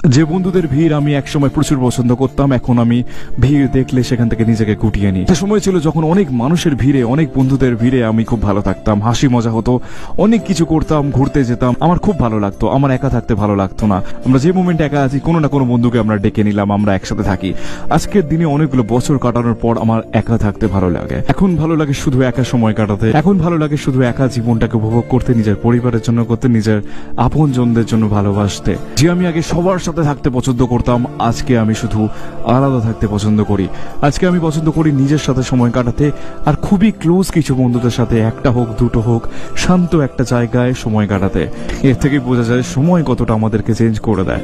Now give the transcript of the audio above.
যে বন্ধুদের ভিড় আমি একসময় প্রচুর পছন্দ করতাম, এখন আমি ভিড় দেখলে সেখান থেকে নিজেকে গুটিয়ে নিই। একটা সময় ছিল যখন অনেক মানুষের ভিড়ে, অনেক বন্ধুদের ভিড়ে আমি খুব ভালো থাকতাম, হাসি মজা হতো, অনেক কিছু করতাম, ঘুরতে যেতাম, আমার খুব ভালো লাগতো। আমার একা থাকতে ভালো লাগতো না। আমরা যে মোমেন্টে একা আছি, কোনো না কোনো বন্ধুকে আমরা ডেকে নিলাম, আমরা একসাথে থাকি। আজকের দিনে অনেকগুলো বছর কাটানোর পর আমার একা থাকতে ভালো লাগে। এখন ভালো লাগে শুধু একা সময় কাটাতে, এখন ভালো লাগে শুধু একা জীবনটাকে উপভোগ করতে, নিজের পরিবারের জন্য করতে, নিজের আপনজনদের জন্য ভালোবাসতে। যে আমি আগে সবার সাথে থাকতে পছন্দ করতাম, আজকে আমি শুধু আলাদা থাকতে পছন্দ করি। আজকে আমি পছন্দ করি নিজের সাথে সময় কাটাতে, আর খুবই ক্লোজ কিছু বন্ধুদের সাথে, একটা হোক দুটো হোক, শান্ত একটা জায়গায় সময় কাটাতে। এর থেকে বোঝা যায় সময় কতটা আমাদেরকে চেঞ্জ করে দেয়।